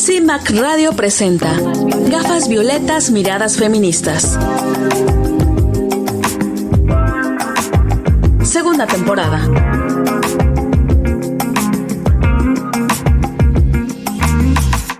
CIMAC Radio presenta Gafas Violetas, Miradas Feministas. Segunda temporada.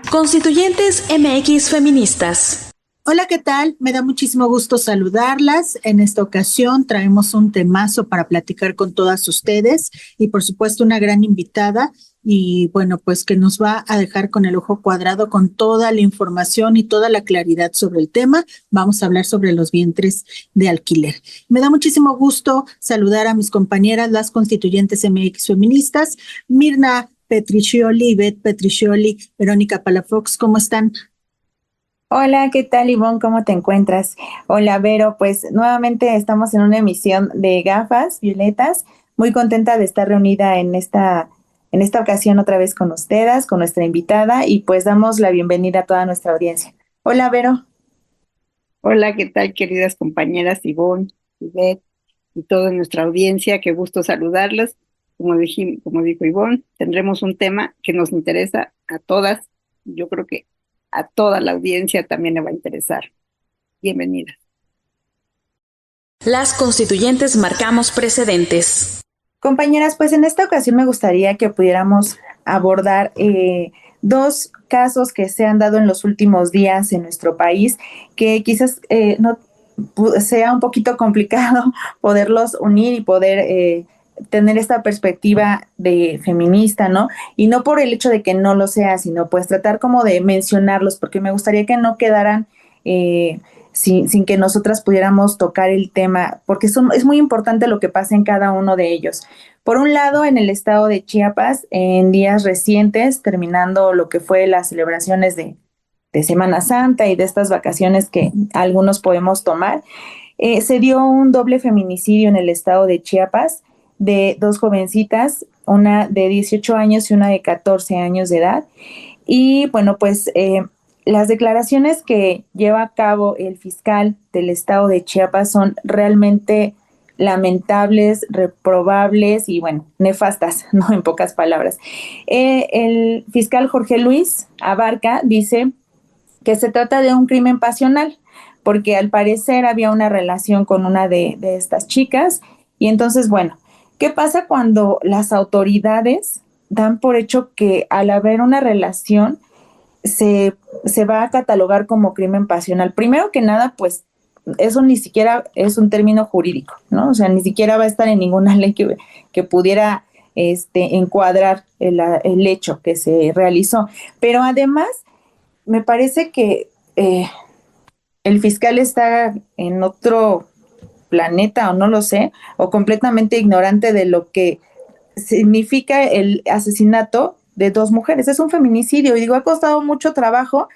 Constituyentes MX Feministas. Hola, ¿qué tal? Me da muchísimo gusto saludarlas. En esta ocasión traemos un temazo para platicar con todas ustedes y por supuesto una gran invitada y bueno, pues que nos va a dejar con el ojo cuadrado con toda la información y toda la claridad sobre el tema. Vamos a hablar sobre los vientres de alquiler. Me da muchísimo gusto saludar a mis compañeras, las constituyentes MX Feministas, Mirna Petriccioli, Beth Petriccioli, Verónica Palafox, ¿cómo están? Hola, ¿qué tal, Ivonne? ¿Cómo te encuentras? Hola, Vero, pues nuevamente estamos en una emisión de Gafas Violetas. Muy contenta de estar reunida en esta ocasión otra vez con ustedes, con nuestra invitada, y pues damos la bienvenida a toda nuestra audiencia. Hola, Vero. Hola, ¿qué tal, queridas compañeras Ivonne, Ivette y toda nuestra audiencia? Qué gusto saludarlas. Como dijo Ivonne, tendremos un tema que nos interesa a todas. Yo creo que a toda la audiencia también le va a interesar. Bienvenida. Las constituyentes marcamos precedentes. Compañeras, pues en esta ocasión me gustaría que pudiéramos abordar dos casos que se han dado en los últimos días en nuestro país, que quizás no sea un poquito complicado poderlos unir y poder tener esta perspectiva de feminista, ¿no? Y no por el hecho de que no lo sea, sino pues tratar como de mencionarlos, porque me gustaría que no quedaran sin que nosotras pudiéramos tocar el tema, porque es muy importante lo que pasa en cada uno de ellos. Por un lado, en el estado de Chiapas, en días recientes, terminando lo que fue las celebraciones de Semana Santa y de estas vacaciones que algunos podemos tomar, se dio un doble feminicidio en el estado de Chiapas de dos jovencitas, una de 18 años y una de 14 años de edad. Y bueno, pues las declaraciones que lleva a cabo el fiscal del estado de Chiapas son realmente lamentables, reprobables y bueno, nefastas, ¿no? En pocas palabras. El fiscal Jorge Luis Abarca dice que se trata de un crimen pasional, porque al parecer había una relación con una de estas chicas. Y entonces, bueno, ¿qué pasa cuando las autoridades dan por hecho que al haber una relación se va a catalogar como crimen pasional? Primero que nada, pues eso ni siquiera es un término jurídico, ¿no? O sea, ni siquiera va a estar en ninguna ley que pudiera encuadrar el hecho que se realizó. Pero además, me parece que el fiscal está en otro planeta, o no lo sé, o completamente ignorante de lo que significa el asesinato de dos mujeres. Es un feminicidio, y digo, ha costado mucho trabajo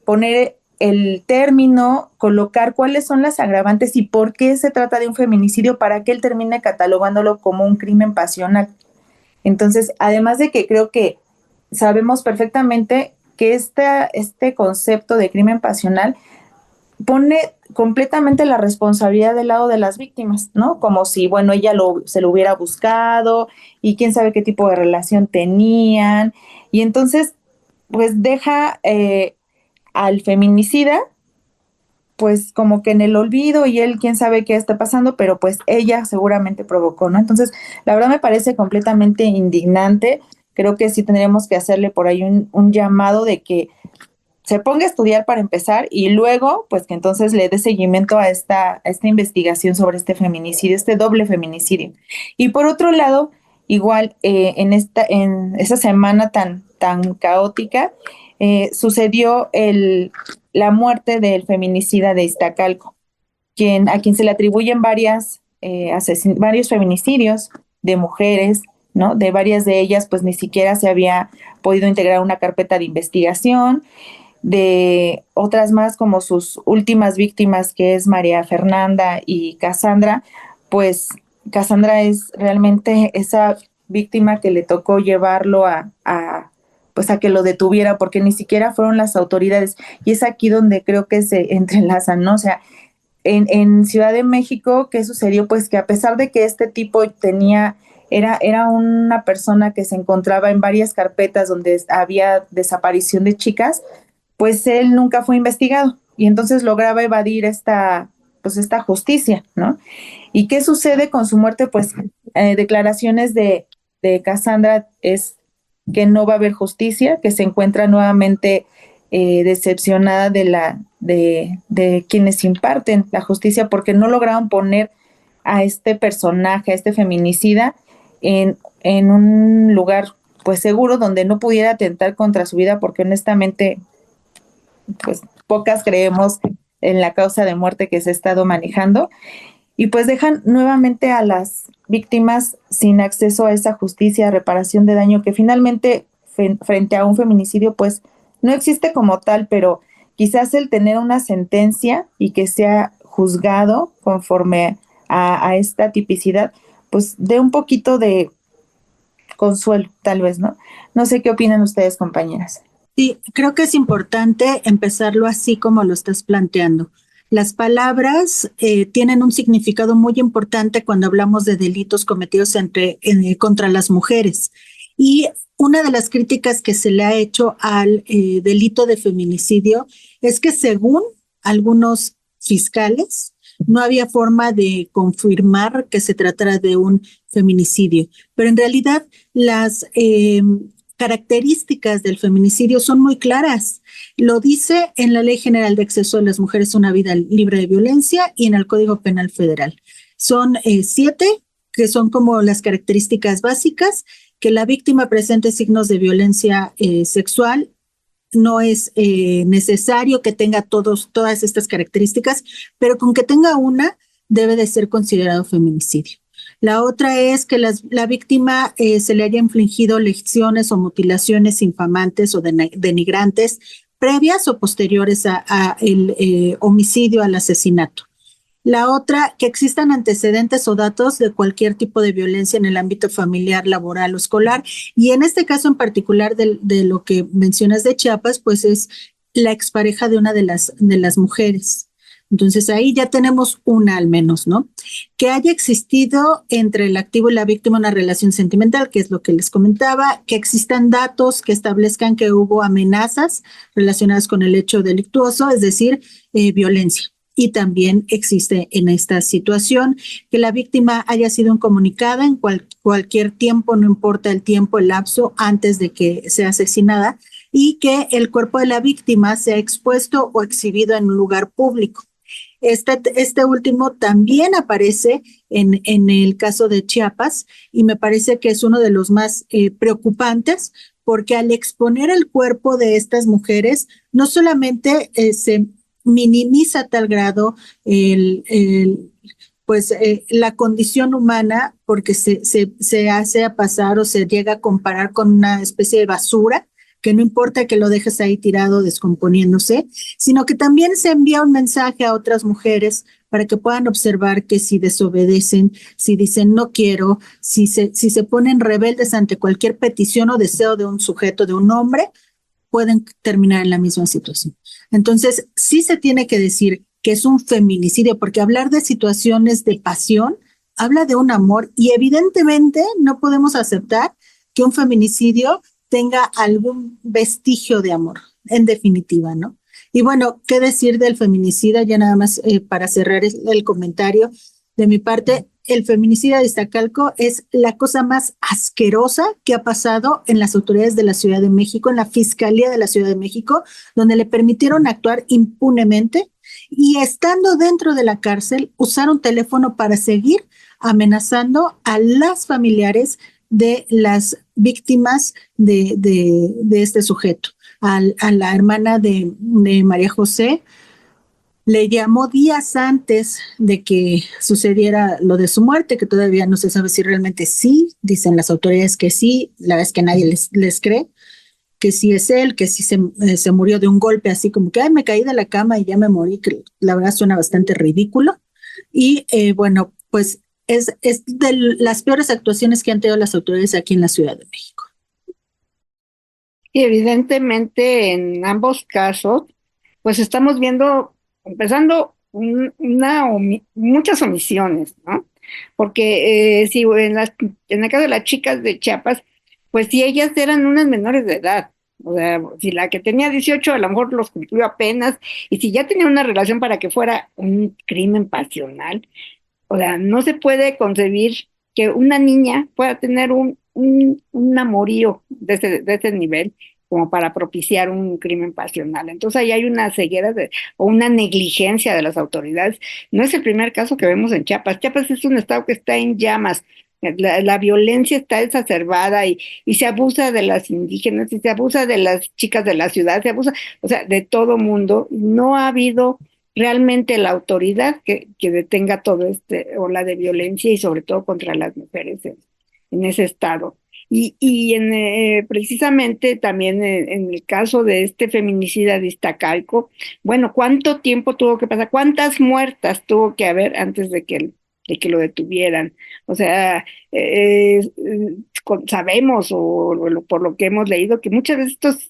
poner el término, colocar cuáles son las agravantes y por qué se trata de un feminicidio para que él termine catalogándolo como un crimen pasional. Entonces, además de que creo que sabemos perfectamente que este concepto de crimen pasional pone completamente la responsabilidad del lado de las víctimas, ¿no? Como si, bueno, ella se lo hubiera buscado y quién sabe qué tipo de relación tenían. Y entonces, pues deja al feminicida, pues como que en el olvido, y él quién sabe qué está pasando, pero pues ella seguramente provocó, ¿no? Entonces, la verdad me parece completamente indignante. Creo que sí tendríamos que hacerle por ahí un llamado de que se ponga a estudiar para empezar y luego, pues que entonces le dé seguimiento a esta investigación sobre este feminicidio, este doble feminicidio. Y por otro lado, igual en esa semana tan caótica, sucedió la muerte del feminicida de Iztacalco, a quien se le atribuyen varios feminicidios de mujeres, ¿no? De varias de ellas, pues ni siquiera se había podido integrar una carpeta de investigación. De otras más, como sus últimas víctimas, que es María Fernanda y Cassandra, pues Cassandra es realmente esa víctima que le tocó llevarlo pues a que lo detuviera, porque ni siquiera fueron las autoridades. Y es aquí donde creo que se entrelazan, ¿no? O sea, en Ciudad de México, ¿qué sucedió? Pues que a pesar de que este tipo tenía era una persona que se encontraba en varias carpetas donde había desaparición de chicas, pues él nunca fue investigado y entonces lograba evadir pues esta justicia, ¿no? ¿Y qué sucede con su muerte? Pues declaraciones de Cassandra es que no va a haber justicia, que se encuentra nuevamente decepcionada de quienes imparten la justicia porque no lograron poner a este personaje, a este feminicida, en un lugar pues seguro donde no pudiera atentar contra su vida, porque honestamente pues pocas creemos en la causa de muerte que se ha estado manejando, y pues dejan nuevamente a las víctimas sin acceso a esa justicia, reparación de daño que finalmente frente a un feminicidio pues no existe como tal, pero quizás el tener una sentencia y que sea juzgado conforme a esta tipicidad, pues dé un poquito de consuelo, tal vez, ¿no? No sé qué opinan ustedes, compañeras. Sí, creo que es importante empezarlo así como lo estás planteando. Las palabras tienen un significado muy importante cuando hablamos de delitos cometidos contra las mujeres. Y una de las críticas que se le ha hecho al delito de feminicidio es que según algunos fiscales, no había forma de confirmar que se tratara de un feminicidio. Pero en realidad las características del feminicidio son muy claras. Lo dice en la Ley General de Acceso de las Mujeres a una Vida Libre de Violencia y en el Código Penal Federal. Son 7, que son como las características básicas: que la víctima presente signos de violencia sexual. No es necesario que tenga todas estas características, pero con que tenga una debe de ser considerado feminicidio. La otra es que la víctima se le haya infligido lesiones o mutilaciones infamantes o denigrantes previas o posteriores a el homicidio, al asesinato. La otra, que existan antecedentes o datos de cualquier tipo de violencia en el ámbito familiar, laboral o escolar. Y en este caso en particular de lo que mencionas de Chiapas, pues es la expareja de una de las mujeres. Entonces ahí ya tenemos una al menos, ¿no? Que haya existido entre el activo y la víctima una relación sentimental, que es lo que les comentaba, que existan datos que establezcan que hubo amenazas relacionadas con el hecho delictuoso, es decir, violencia. Y también existe en esta situación que la víctima haya sido incomunicada en cualquier tiempo, no importa el tiempo, el lapso, antes de que sea asesinada, y que el cuerpo de la víctima sea expuesto o exhibido en un lugar público. Este último también aparece en el caso de Chiapas y me parece que es uno de los más preocupantes, porque al exponer el cuerpo de estas mujeres, no solamente se minimiza a tal grado la condición humana, porque se hace a pasar o se llega a comparar con una especie de basura, que no importa que lo dejes ahí tirado descomponiéndose, sino que también se envía un mensaje a otras mujeres para que puedan observar que si desobedecen, si dicen no quiero, si se ponen rebeldes ante cualquier petición o deseo de un sujeto, de un hombre, pueden terminar en la misma situación. Entonces, sí se tiene que decir que es un feminicidio, porque hablar de situaciones de pasión habla de un amor y evidentemente no podemos aceptar que un feminicidio tenga algún vestigio de amor, en definitiva, ¿no? Y bueno, ¿qué decir del feminicida? Ya nada más para cerrar el comentario de mi parte, el feminicida de Iztacalco es la cosa más asquerosa que ha pasado en las autoridades de la Ciudad de México, en la Fiscalía de la Ciudad de México, donde le permitieron actuar impunemente y estando dentro de la cárcel, usar un teléfono para seguir amenazando a las familiares de las víctimas de este sujeto. A la hermana de María José le llamó días antes de que sucediera lo de su muerte, que todavía no se sabe si realmente sí, dicen las autoridades que sí, la verdad es que nadie les cree, que sí es él, que sí se murió de un golpe, así como que, ay, me caí de la cama y ya me morí, que la verdad suena bastante ridículo. Y bueno, pues es de las peores actuaciones que han tenido las autoridades aquí en la Ciudad de México. Y evidentemente en ambos casos, pues estamos viendo, empezando muchas omisiones, ¿no? porque si en el caso de las chicas de Chiapas, pues si ellas eran unas menores de edad, o sea, si la que tenía 18 a lo mejor los cumplió apenas, y si ya tenía una relación para que fuera un crimen pasional, o sea, no se puede concebir que una niña pueda tener un amorío de ese nivel como para propiciar un crimen pasional. Entonces ahí hay una ceguera o una negligencia de las autoridades. No es el primer caso que vemos en Chiapas. Chiapas es un estado que está en llamas. La violencia está exacerbada y se abusa de las indígenas y se abusa de las chicas de la ciudad, se abusa, o sea, de todo mundo. No ha habido realmente la autoridad que detenga todo ola de violencia y sobre todo contra las mujeres en ese estado. Precisamente también en el caso de este feminicida de Iztacalco, bueno, ¿cuánto tiempo tuvo que pasar? ¿Cuántas muertas tuvo que haber antes de que lo detuvieran? O sea, sabemos por lo que hemos leído que muchas veces estos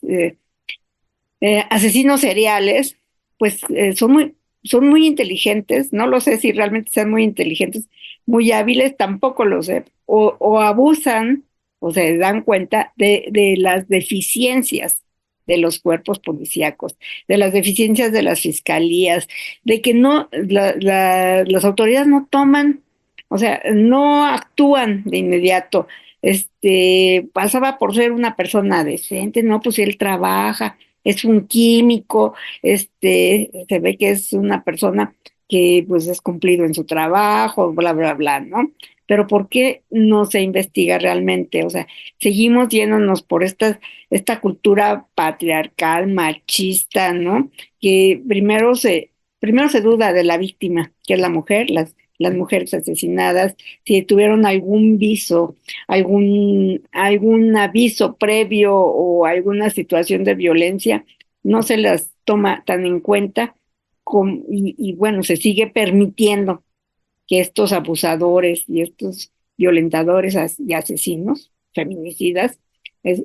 asesinos seriales, pues son muy inteligentes, no lo sé si realmente sean muy inteligentes, muy hábiles, tampoco lo sé, o abusan o se dan cuenta de las deficiencias de los cuerpos policíacos, de las deficiencias de las fiscalías, de que las autoridades no toman, o sea, no actúan de inmediato. Pasaba por ser una persona decente, no, pues él trabaja, es un químico, se ve que es una persona que pues es cumplido en su trabajo, bla, bla, bla, ¿no? Pero ¿por qué no se investiga realmente? O sea, seguimos yéndonos por esta cultura patriarcal, machista, ¿no? Que primero se duda de la víctima, que es la mujer, las mujeres asesinadas, si tuvieron algún viso, algún aviso previo o alguna situación de violencia, no se las toma tan en cuenta y bueno, se sigue permitiendo que estos abusadores y estos violentadores y asesinos, feminicidas,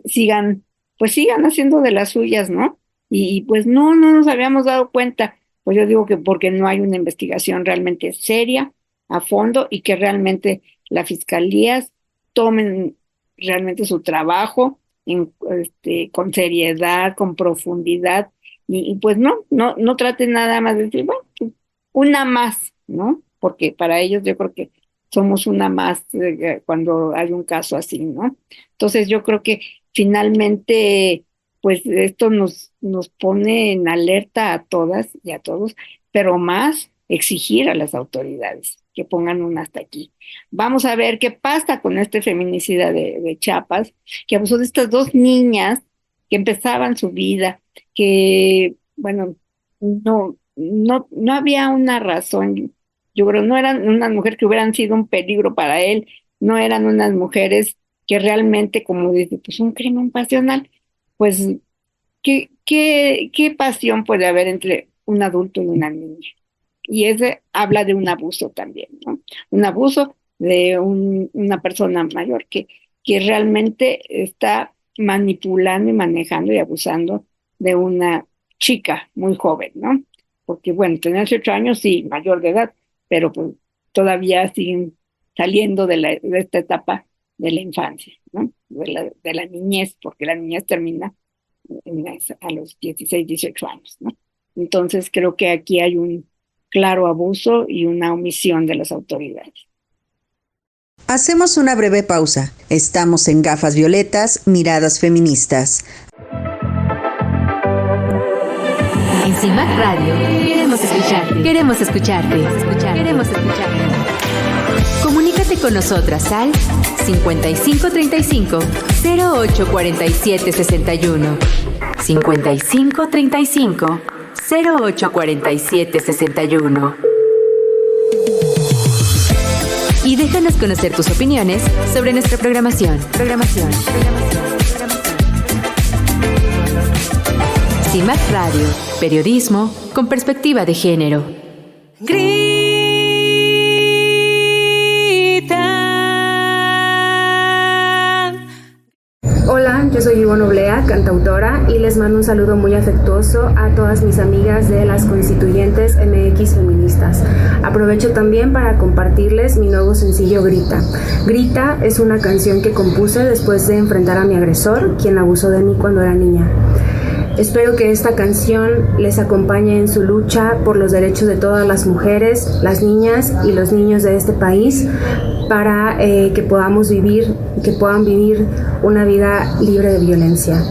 sigan haciendo de las suyas, ¿no? Y pues no nos habíamos dado cuenta. Pues yo digo que porque no hay una investigación realmente seria, a fondo, y que realmente las fiscalías tomen realmente su trabajo con seriedad, con profundidad, y pues no traten nada más de decir, bueno, pues, una más, ¿no? Porque para ellos yo creo que somos una más cuando hay un caso así, ¿no? Entonces yo creo que finalmente, pues esto nos pone en alerta a todas y a todos, pero más exigir a las autoridades que pongan un hasta aquí. Vamos a ver qué pasa con este feminicida de Chiapas, que abusó de estas dos niñas que empezaban su vida, que, bueno, no había una razón. Yo creo no eran unas mujeres que hubieran sido un peligro para él, no eran unas mujeres que realmente, como dice, pues un crimen pasional, pues, ¿qué pasión puede haber entre un adulto y una niña? Y ese habla de un abuso también, ¿no? Un abuso de una persona mayor que realmente está manipulando y manejando y abusando de una chica muy joven, ¿no? Porque, bueno, tenía 18 años, sí, mayor de edad, pero pues todavía siguen saliendo de esta etapa de la infancia, ¿no? De la niñez, porque la niñez termina a los 16, 18 años, ¿no? Entonces creo que aquí hay un claro abuso y una omisión de las autoridades. Hacemos una breve pausa. Estamos en Gafas Violetas, Miradas Feministas. En CIMAC Radio queremos escucharte. Queremos escucharte. Queremos escucharte. Comunícate con nosotras al 5535 0847 61. 5535 0847 61. Y déjanos conocer tus opiniones sobre nuestra programación. CIMAC Radio, periodismo con perspectiva de género. Hola, yo soy Ivonne Oblea, cantautora, y les mando un saludo muy afectuoso a todas mis amigas de las constituyentes MX feministas. Aprovecho también para compartirles mi nuevo sencillo Grita. Grita es una canción que compuse después de enfrentar a mi agresor, quien abusó de mí cuando era niña. Espero que esta canción les acompañe en su lucha por los derechos de todas las mujeres, las niñas y los niños de este país, para que puedan vivir una vida libre de violencia.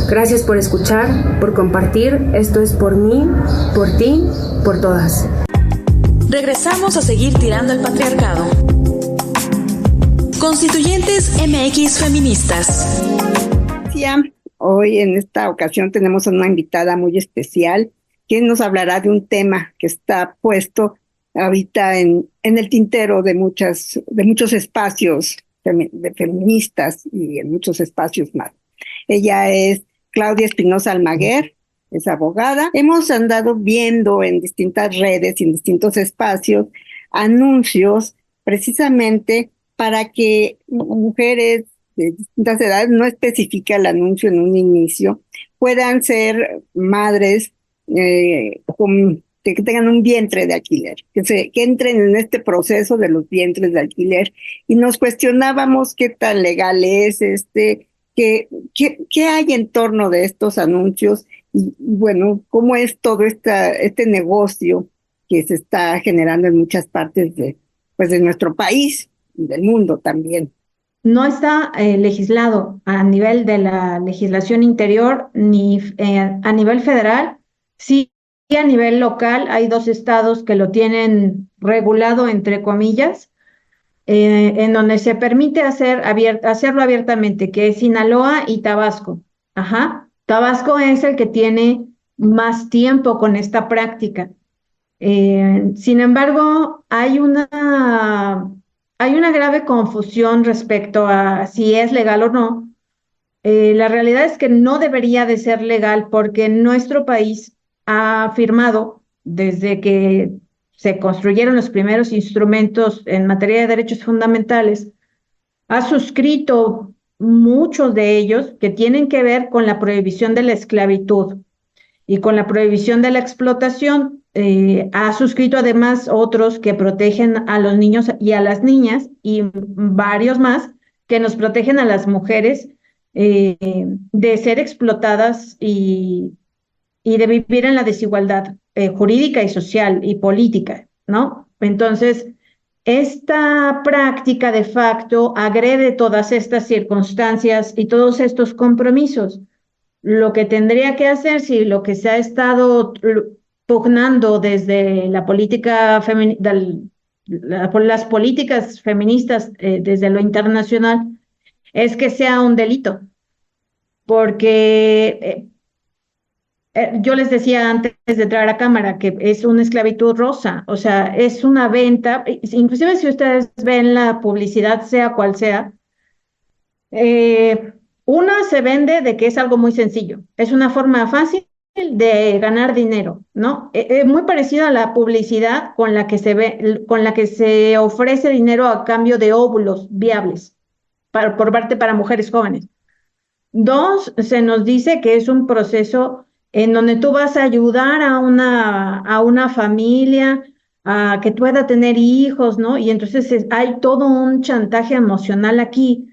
Gracias por escuchar, por compartir. Esto es por mí, por ti, por todas. Regresamos a seguir tirando el patriarcado. Constituyentes MX feministas. Hoy en esta ocasión tenemos a una invitada muy especial que nos hablará de un tema que está puesto ahorita en el tintero de muchos espacios de feministas y en muchos espacios más. Ella es Claudia Espinosa Almaguer, es abogada. Hemos andado viendo en distintas redes y en distintos espacios anuncios precisamente para que mujeres de distintas edades, no especifica el anuncio en un inicio, puedan ser madres que tengan un vientre de alquiler, que entren en este proceso de los vientres de alquiler. Y nos cuestionábamos qué tan legal es qué hay en torno de estos anuncios y bueno, cómo es todo este negocio que se está generando en muchas partes de nuestro país y del mundo también. No está legislado a nivel de la legislación interior ni a nivel federal. Sí, a nivel local hay 2 estados que lo tienen regulado, entre comillas, en donde se permite hacerlo abiertamente, que es Sinaloa y Tabasco. Tabasco es el que tiene más tiempo con esta práctica. Sin embargo, hay una grave confusión respecto a si es legal o no. La realidad es que no debería de ser legal porque nuestro país ha firmado, desde que se construyeron los primeros instrumentos en materia de derechos fundamentales, ha suscrito muchos de ellos que tienen que ver con la prohibición de la esclavitud y con la prohibición de la explotación. Ha suscrito además otros que protegen a los niños y a las niñas, y varios más que nos protegen a las mujeres de ser explotadas y de vivir en la desigualdad jurídica y social y política, ¿no? Entonces, esta práctica de facto agrede todas estas circunstancias y todos estos compromisos. Lo que tendría que hacerse y lo que se ha estado pugnando desde la política las políticas feministas desde lo internacional es que sea un delito, porque yo les decía antes de entrar a cámara que es una esclavitud rosa, o sea, es una venta, inclusive si ustedes ven la publicidad, sea cual sea, una se vende de que es algo muy sencillo, es una forma fácil de ganar dinero, ¿no? Muy parecido a la publicidad con la que se ofrece dinero a cambio de óvulos viables por parte para mujeres jóvenes. 2, se nos dice que es un proceso en donde tú vas a ayudar a una familia a que pueda tener hijos, ¿no? Y entonces hay todo un chantaje emocional aquí,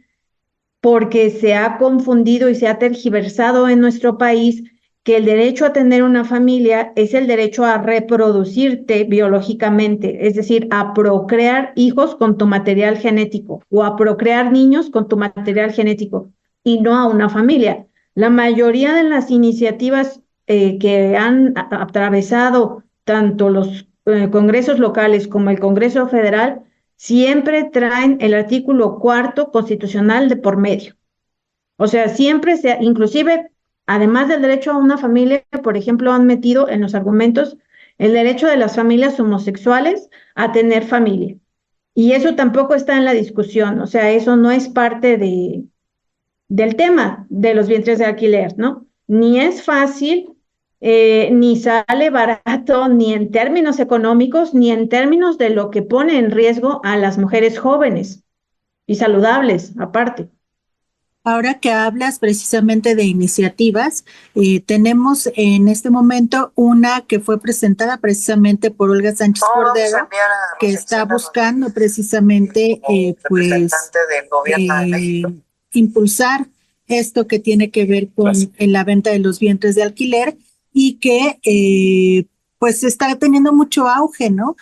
porque se ha confundido y se ha tergiversado en nuestro país que el derecho a tener una familia es el derecho a reproducirte biológicamente, es decir, a procrear hijos con tu material genético o a procrear niños con tu material genético y no a una familia. La mayoría de las iniciativas que han atravesado tanto los congresos locales como el Congreso Federal siempre traen el artículo 4º constitucional de por medio. O sea, siempre inclusive, además del derecho a una familia, por ejemplo, han metido en los argumentos el derecho de las familias homosexuales a tener familia. Y eso tampoco está en la discusión, o sea, eso no es parte del tema de los vientres de alquiler, ¿no? Ni es fácil, ni sale barato, ni en términos económicos, ni en términos de lo que pone en riesgo a las mujeres jóvenes y saludables, aparte. Ahora que hablas precisamente de iniciativas, tenemos en este momento una que fue presentada precisamente por Olga Sánchez Cordero, que está buscando precisamente impulsar esto que tiene que ver con la venta de los vientres de alquiler y que pues está teniendo mucho auge, ¿no?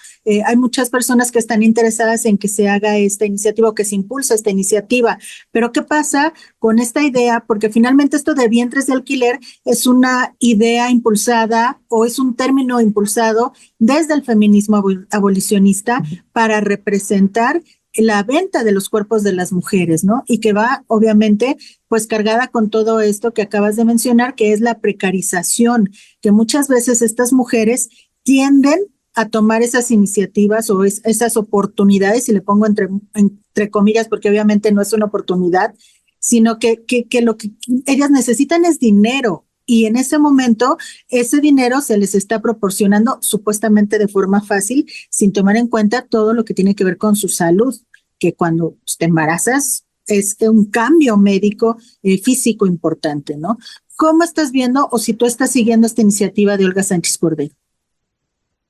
Hay muchas personas que están interesadas en que se haga esta iniciativa o que se impulse esta iniciativa. Pero ¿qué pasa con esta idea? Porque finalmente esto de vientres de alquiler es una idea impulsada o es un término impulsado desde el feminismo abolicionista para representar la venta de los cuerpos de las mujeres, ¿no? Y que va, obviamente, pues cargada con todo esto que acabas de mencionar, que es la precarización, que muchas veces estas mujeres tienden a tomar esas iniciativas o esas oportunidades, y le pongo entre comillas, porque obviamente no es una oportunidad, sino que lo que ellas necesitan es dinero. Y en ese momento, ese dinero se les está proporcionando supuestamente de forma fácil, sin tomar en cuenta todo lo que tiene que ver con su salud, que cuando te embarazas es un cambio médico físico importante, ¿no? ¿Cómo estás viendo o si tú estás siguiendo esta iniciativa de Olga Sánchez Cordero?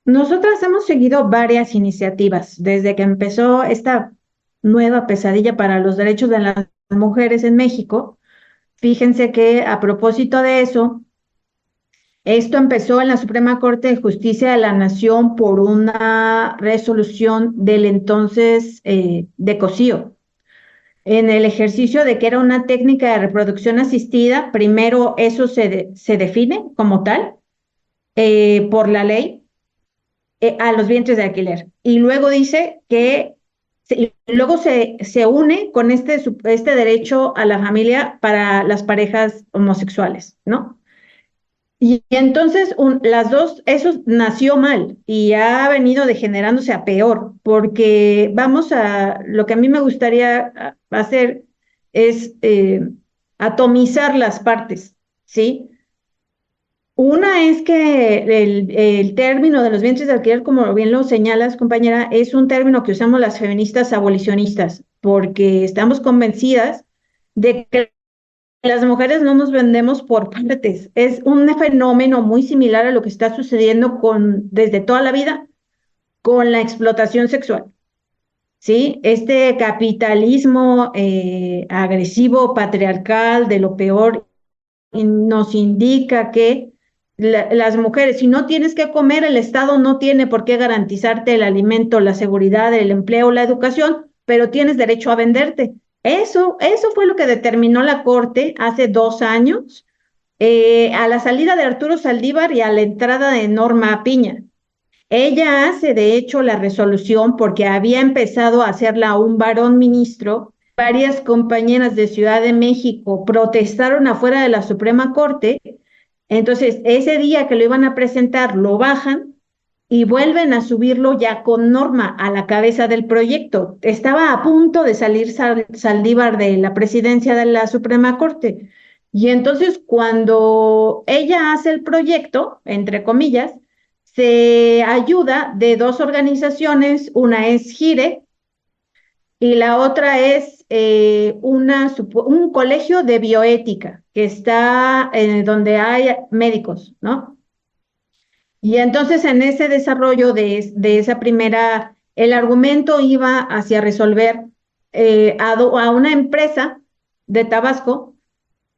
Nosotras hemos seguido varias iniciativas desde que empezó esta nueva pesadilla para los derechos de las mujeres en México. Fíjense que a propósito de eso, esto empezó en la Suprema Corte de Justicia de la Nación por una resolución del entonces de Cosío. En el ejercicio de que era una técnica de reproducción asistida, primero eso se define como tal por la ley a los vientres de alquiler. Y luego dice que luego se une con este derecho a la familia para las parejas homosexuales, ¿no? Y entonces eso nació mal y ha venido degenerándose a peor, porque lo que a mí me gustaría hacer es atomizar las partes, ¿sí? Una es que el término de los vientres de alquiler, como bien lo señalas, compañera, es un término que usamos las feministas abolicionistas, porque estamos convencidas de que las mujeres no nos vendemos por partes. Es un fenómeno muy similar a lo que está sucediendo desde toda la vida con la explotación sexual, ¿sí? Este capitalismo agresivo, patriarcal, de lo peor, nos indica que las mujeres, si no tienes que comer, el Estado no tiene por qué garantizarte el alimento, la seguridad, el empleo, la educación, pero tienes derecho a venderte. Eso fue lo que determinó la Corte hace 2 años, a la salida de Arturo Saldívar y a la entrada de Norma Piña. Ella hace, de hecho, la resolución porque había empezado a hacerla un varón ministro. Varias compañeras de Ciudad de México protestaron afuera de la Suprema Corte. Entonces, ese día que lo iban a presentar, lo bajan y vuelven a subirlo ya con Norma a la cabeza del proyecto. Estaba a punto de salir Saldívar de la presidencia de la Suprema Corte. Y entonces, cuando ella hace el proyecto, entre comillas, se ayuda de 2 organizaciones, una es GIRE y la otra es un colegio de bioética que está donde hay médicos, ¿no? Y entonces en ese desarrollo de esa primera, el argumento iba hacia resolver a una empresa de Tabasco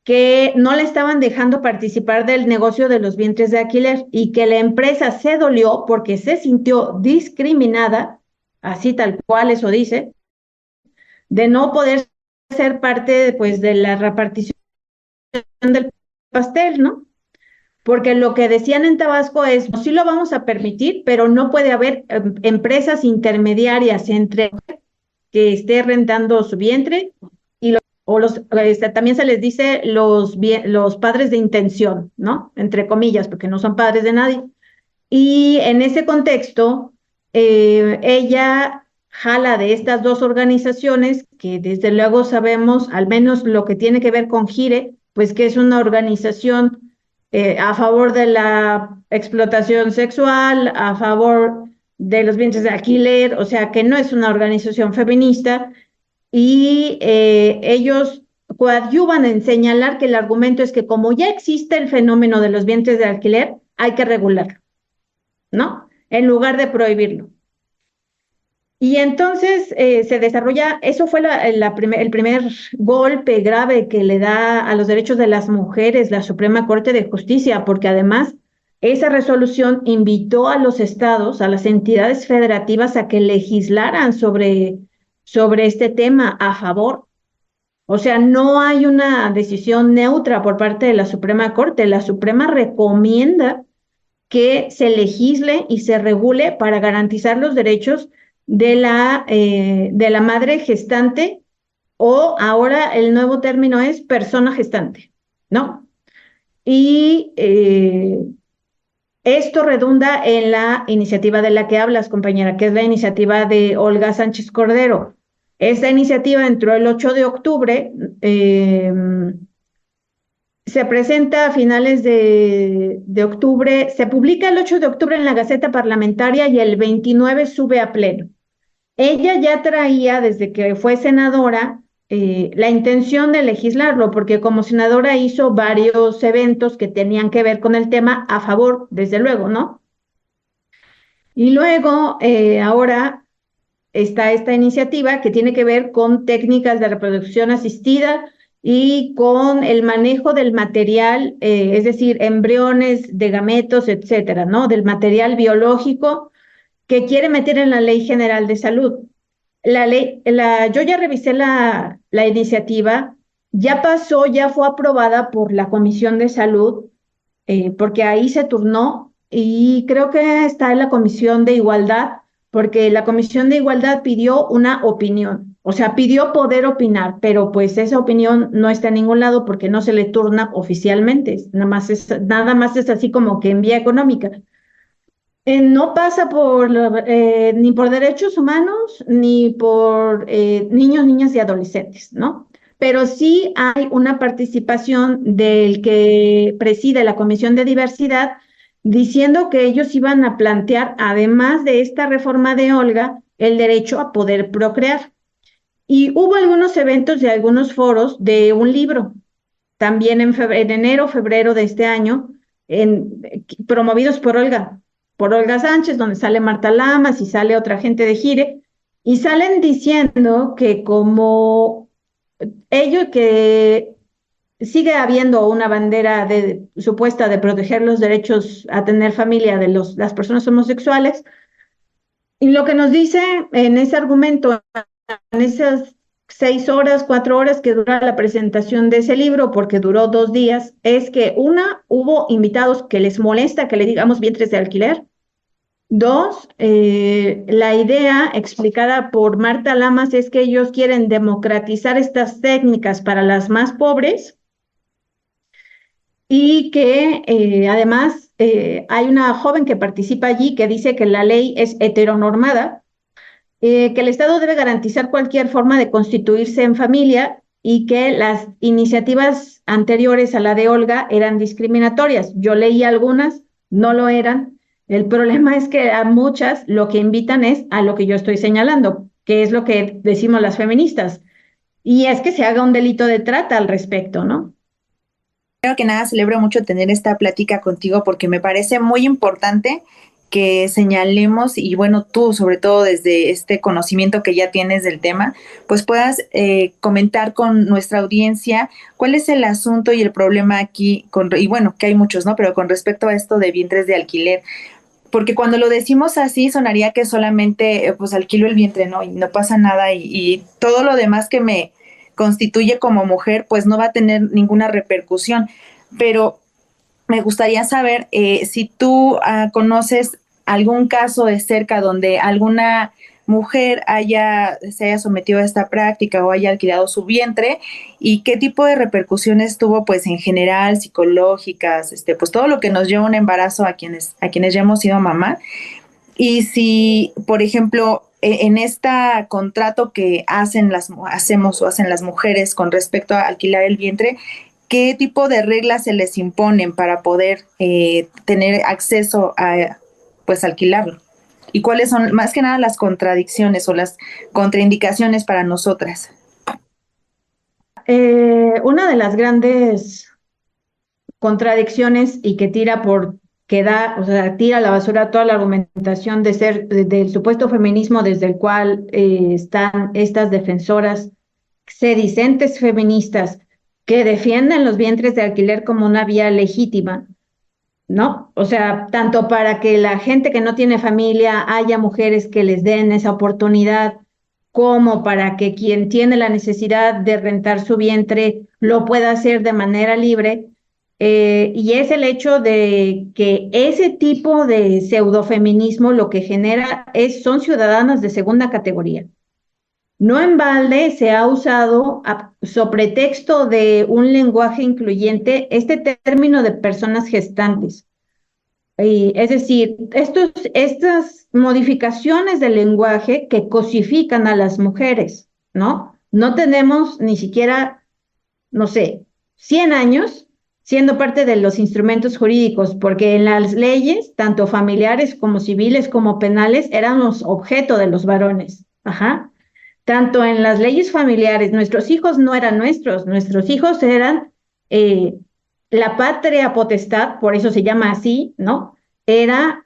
que no le estaban dejando participar del negocio de los vientres de alquiler y que la empresa se dolió porque se sintió discriminada, así tal cual eso dice, de no poder ser parte pues, de la repartición del pastel, ¿no? Porque lo que decían en Tabasco es, sí lo vamos a permitir, pero no puede haber empresas intermediarias entre que esté rentando su vientre y también se les dice los padres de intención, ¿no? Entre comillas, porque no son padres de nadie. Y en ese contexto, ella jala de estas 2 organizaciones que desde luego sabemos, al menos lo que tiene que ver con GIRE, pues que es una organización a favor de la explotación sexual, a favor de los vientres de alquiler, o sea que no es una organización feminista, y ellos coadyuvan en señalar que el argumento es que como ya existe el fenómeno de los vientres de alquiler, hay que regularlo, ¿no? En lugar de prohibirlo. Y entonces se desarrolla, eso fue el primer golpe grave que le da a los derechos de las mujeres la Suprema Corte de Justicia, porque además esa resolución invitó a los estados, a las entidades federativas a que legislaran sobre este tema a favor. O sea, no hay una decisión neutra por parte de la Suprema Corte. La Suprema recomienda que se legisle y se regule para garantizar los derechos de la madre gestante, o ahora el nuevo término es persona gestante, ¿no? Y esto redunda en la iniciativa de la que hablas, compañera, que es la iniciativa de Olga Sánchez Cordero. Esta iniciativa entró el 8 de octubre, se presenta a finales de octubre, se publica el 8 de octubre en la Gaceta Parlamentaria y el 29 sube a pleno. Ella ya traía, desde que fue senadora, la intención de legislarlo, porque como senadora hizo varios eventos que tenían que ver con el tema a favor, desde luego, ¿no? Y luego, ahora está esta iniciativa que tiene que ver con técnicas de reproducción asistida y con el manejo del material, es decir, embriones de gametos, etcétera, ¿no? Del material biológico que quiere meter en la Ley General de Salud. Yo ya revisé la iniciativa, ya pasó, ya fue aprobada por la Comisión de Salud, porque ahí se turnó, y creo que está en la Comisión de Igualdad, porque la Comisión de Igualdad pidió una opinión, o sea, pidió poder opinar, pero pues esa opinión no está en ningún lado porque no se le turna oficialmente, nada más es así como que en vía económica. No pasa ni por derechos humanos, ni por niños, niñas y adolescentes, ¿no? Pero sí hay una participación del que preside la Comisión de Diversidad, diciendo que ellos iban a plantear, además de esta reforma de Olga, el derecho a poder procrear. Y hubo algunos eventos y algunos foros de un libro, también en enero, febrero de este año, promovidos por Olga Sánchez, donde sale Marta Lamas y sale otra gente de Gire, y salen diciendo que como que sigue habiendo una bandera supuesta de proteger los derechos a tener familia de las personas homosexuales, y lo que nos dice en ese argumento, en esas 4 horas que dura la presentación de ese libro, porque duró 2 días, es que hubo invitados que les molesta que le digamos vientres de alquiler. 2, la idea explicada por Marta Lamas es que ellos quieren democratizar estas técnicas para las más pobres, y que además hay una joven que participa allí que dice que la ley es heteronormada, que el Estado debe garantizar cualquier forma de constituirse en familia y que las iniciativas anteriores a la de Olga eran discriminatorias. Yo leí algunas, no lo eran. El problema es que a muchas lo que invitan es a lo que yo estoy señalando, que es lo que decimos las feministas, y es que se haga un delito de trata al respecto, ¿no? Primero que nada, celebro mucho tener esta plática contigo porque me parece muy importante que señalemos, y bueno, tú sobre todo desde este conocimiento que ya tienes del tema, pues puedas comentar con nuestra audiencia cuál es el asunto y el problema aquí, y bueno, que hay muchos, ¿no? Pero con respecto a esto de vientres de alquiler, porque cuando lo decimos así sonaría que solamente pues alquilo el vientre, ¿no? Y no pasa nada, y todo lo demás que me constituye como mujer pues no va a tener ninguna repercusión, pero me gustaría saber si tú conoces algún caso de cerca donde alguna mujer se haya sometido a esta práctica o haya alquilado su vientre, y qué tipo de repercusiones tuvo pues en general, psicológicas, pues todo lo que nos lleva a un embarazo a quienes ya hemos sido mamá. Y si, por ejemplo, en este contrato que hacen las mujeres con respecto a alquilar el vientre, ¿qué tipo de reglas se les imponen para poder tener acceso a pues alquilarlo? ¿Y cuáles son más que nada las contradicciones o las contraindicaciones para nosotras? una de las grandes contradicciones y que tira o sea, tira a la basura toda la argumentación del supuesto feminismo desde el cual están estas defensoras sedicentes feministas que defienden los vientres de alquiler como una vía legítima, ¿no? O sea, tanto para que la gente que no tiene familia haya mujeres que les den esa oportunidad, como para que quien tiene la necesidad de rentar su vientre lo pueda hacer de manera libre. Y es el hecho de que ese tipo de pseudofeminismo lo que genera son ciudadanas de segunda categoría. No en balde se ha usado, sobre pretexto de un lenguaje incluyente, este término de personas gestantes. Es decir, estas modificaciones del lenguaje que cosifican a las mujeres, ¿no? No tenemos ni siquiera, no sé, 100 años siendo parte de los instrumentos jurídicos, porque en las leyes, tanto familiares como civiles como penales, éramos objeto de los varones. Ajá. Tanto en las leyes familiares, nuestros hijos no eran nuestros hijos eran la patria potestad, por eso se llama así, ¿no? Era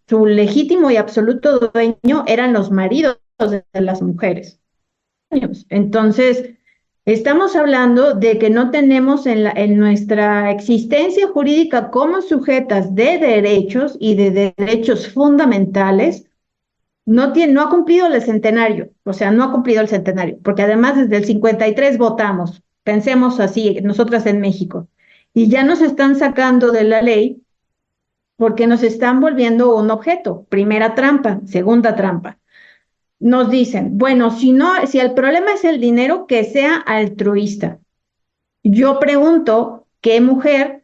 su legítimo y absoluto dueño, eran los maridos de las mujeres. Entonces, estamos hablando de que no tenemos en nuestra existencia jurídica como sujetas de derechos y de derechos fundamentales. No ha cumplido el centenario, o sea, no ha cumplido el centenario, porque además desde el 53 votamos, pensemos así, nosotras en México, y ya nos están sacando de la ley porque nos están volviendo un objeto. Primera trampa, segunda trampa. Nos dicen, bueno, si el problema es el dinero, que sea altruista. Yo pregunto, ¿qué mujer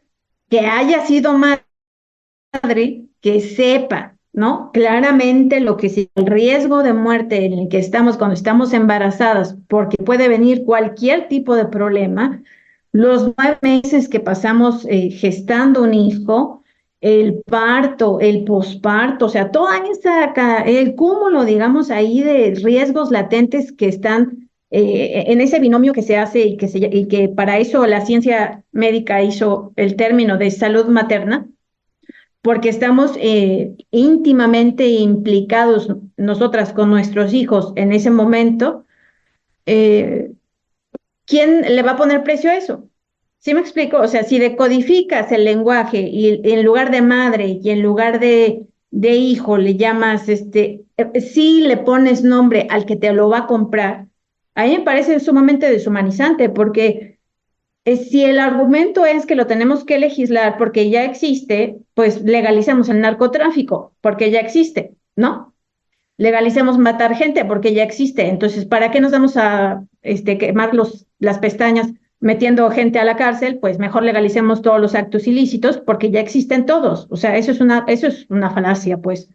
que haya sido madre, que sepa, ¿no? Claramente lo que es el riesgo de muerte en el que estamos cuando estamos embarazadas, porque puede venir cualquier tipo de problema, los 9 meses que pasamos gestando un hijo, el parto, el posparto, o sea, el cúmulo, digamos, ahí de riesgos latentes que están en ese binomio que se hace y que para eso la ciencia médica hizo el término de salud materna, porque estamos íntimamente implicados nosotras con nuestros hijos en ese momento. ¿Quién le va a poner precio a eso? ¿Sí me explico? O sea, si decodificas el lenguaje y en lugar de madre y en lugar de hijo le llamas, sí le pones nombre al que te lo va a comprar, a mí me parece sumamente deshumanizante, porque si el argumento es que lo tenemos que legislar porque ya existe, pues legalicemos el narcotráfico porque ya existe, ¿no? Legalicemos matar gente porque ya existe. Entonces, ¿para qué nos vamos a quemar las pestañas metiendo gente a la cárcel? Pues mejor legalicemos todos los actos ilícitos porque ya existen todos. O sea, eso es una falacia, pues.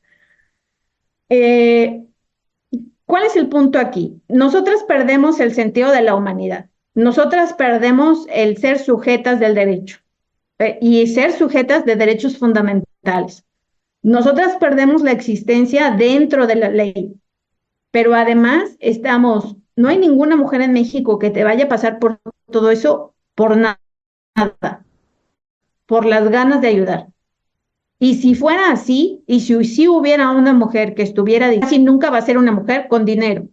¿Cuál es el punto aquí? Nosotras perdemos el sentido de la humanidad. Nosotras perdemos el ser sujetas del derecho y ser sujetas de derechos fundamentales. Nosotras perdemos la existencia dentro de la ley, pero además no hay ninguna mujer en México que te vaya a pasar por todo eso por nada, por las ganas de ayudar. Y si fuera así, y si hubiera una mujer que estuviera así, nunca va a ser una mujer con dinero.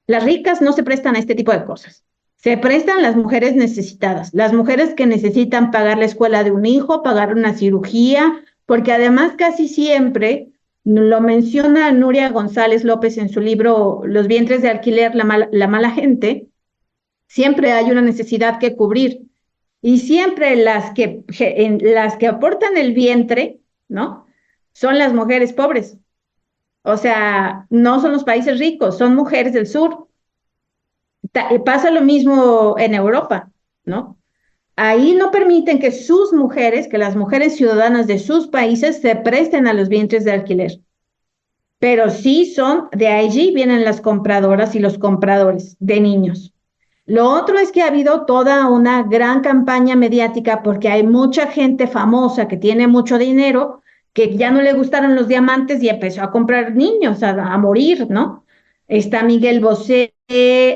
Las ricas no se prestan a este tipo de cosas. Se prestan las mujeres necesitadas, las mujeres que necesitan pagar la escuela de un hijo, pagar una cirugía, porque además casi siempre, lo menciona Nuria González López en su libro Los vientres de alquiler, la mala gente, siempre hay una necesidad que cubrir. Y siempre las que aportan el vientre, ¿no? Son las mujeres pobres. O sea, no son los países ricos, son mujeres del sur. Pasa lo mismo en Europa, ¿no? Ahí no permiten que las mujeres ciudadanas de sus países se presten a los vientres de alquiler. Pero sí de allí vienen las compradoras y los compradores de niños. Lo otro es que ha habido toda una gran campaña mediática porque hay mucha gente famosa que tiene mucho dinero, que ya no le gustaron los diamantes y empezó a comprar niños, a morir, ¿no? está Miguel Bosé,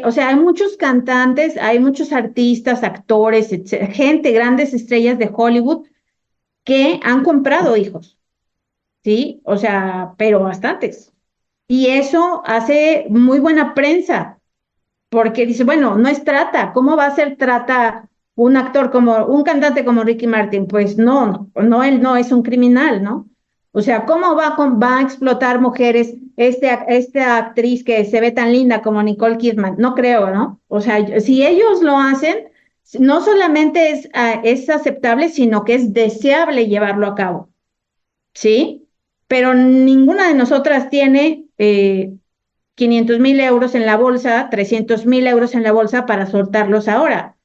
o sea, hay muchos cantantes, hay muchos artistas, actores, gente, grandes estrellas de Hollywood que han comprado hijos, ¿sí? O sea, pero bastantes. Y eso hace muy buena prensa, porque dice, bueno, no es trata, ¿cómo va a ser trata un actor como, un cantante como Ricky Martin? Pues no, él no es un criminal, ¿no? O sea, ¿cómo va a explotar mujeres esta actriz que se ve tan linda como Nicole Kidman? No creo, ¿no? O sea, si ellos lo hacen, no solamente es aceptable, sino que es deseable llevarlo a cabo, ¿sí? Pero ninguna de nosotras tiene 500,000 euros en la bolsa, 300,000 euros en la bolsa para soltarlos ahora.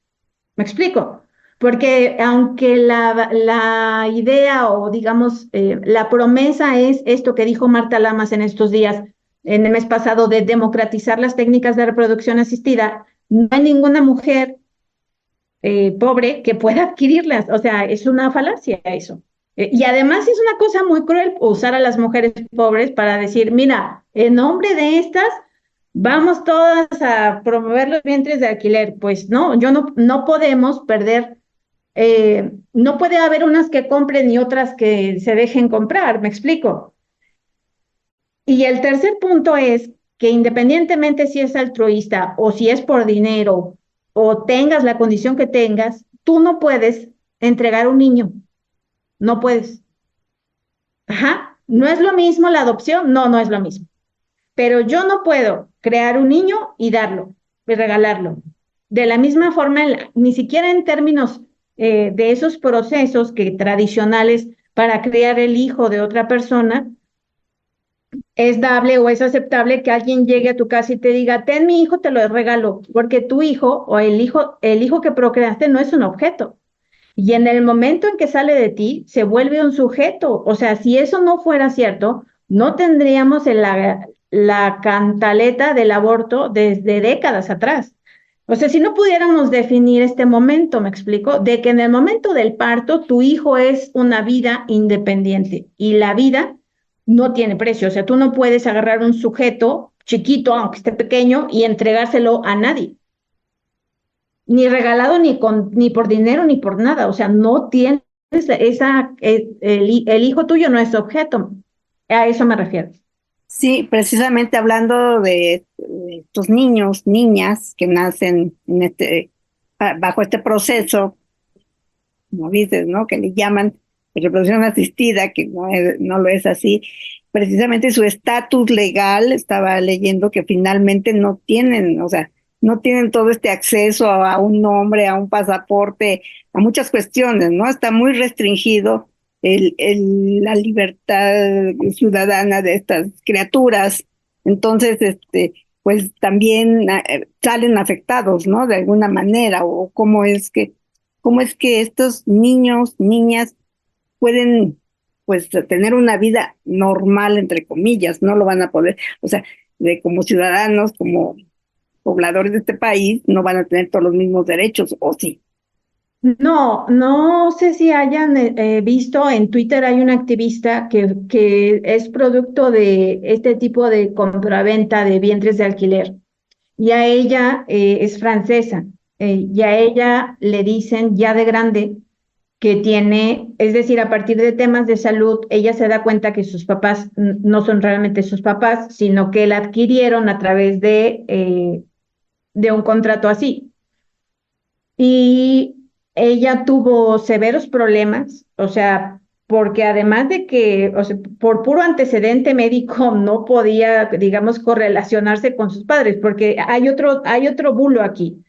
¿Me explico? Porque aunque la idea o digamos la promesa es esto que dijo Marta Lamas en estos días, en el mes pasado, de democratizar las técnicas de reproducción asistida, no hay ninguna mujer pobre que pueda adquirirlas. O sea, es una falacia eso. Y además es una cosa muy cruel usar a las mujeres pobres para decir, mira, en nombre de estas, vamos todas a promover los vientres de alquiler. Pues no, no podemos perder, no puede haber unas que compren y otras que se dejen comprar, ¿me explico? Y el tercer punto es que independientemente si es altruista o si es por dinero o tengas la condición que tengas, tú no puedes entregar un niño, no puedes. Ajá, no es lo mismo la adopción, no es lo mismo. Pero yo no puedo crear un niño y darlo, y regalarlo. De la misma forma, ni siquiera en términos de esos procesos que tradicionales para crear el hijo de otra persona, es dable o es aceptable que alguien llegue a tu casa y te diga, ten mi hijo, te lo regalo, porque tu hijo o el hijo que procreaste no es un objeto. Y en el momento en que sale de ti, se vuelve un sujeto. O sea, si eso no fuera cierto, no tendríamos la cantaleta del aborto desde décadas atrás. O sea, si no pudiéramos definir este momento, me explico, de que en el momento del parto, tu hijo es una vida independiente y la vida no tiene precio. O sea, tú no puedes agarrar un sujeto chiquito, aunque esté pequeño, y entregárselo a nadie. Ni regalado, ni por dinero, ni por nada. O sea, no tienes el hijo tuyo no es objeto. A eso me refiero. Sí, precisamente hablando de estos niños, niñas que nacen bajo este proceso, como dices, ¿no? Que le llaman reproducción asistida, que no lo es así. Precisamente su estatus legal, estaba leyendo que finalmente no tienen, o sea, no tienen todo este acceso a un nombre, a un pasaporte, a muchas cuestiones, ¿no? Está muy restringido la libertad ciudadana de estas criaturas. Entonces, pues también salen afectados, ¿no? De alguna manera, o cómo es que estos niños, niñas pueden, pues, tener una vida normal, entre comillas, no lo van a poder, o sea, como ciudadanos, como pobladores de este país, no van a tener todos los mismos derechos, ¿o sí? No sé si hayan visto, en Twitter hay una activista que es producto de este tipo de compraventa de vientres de alquiler. Y a ella es francesa, y a ella le dicen ya de grande que tiene, es decir, a partir de temas de salud, ella se da cuenta que sus papás no son realmente sus papás, sino que la adquirieron a través de un contrato así. Y ella tuvo severos problemas, o sea, porque además de que, o sea, por puro antecedente médico no podía, digamos, correlacionarse con sus padres, porque hay otro bulo aquí.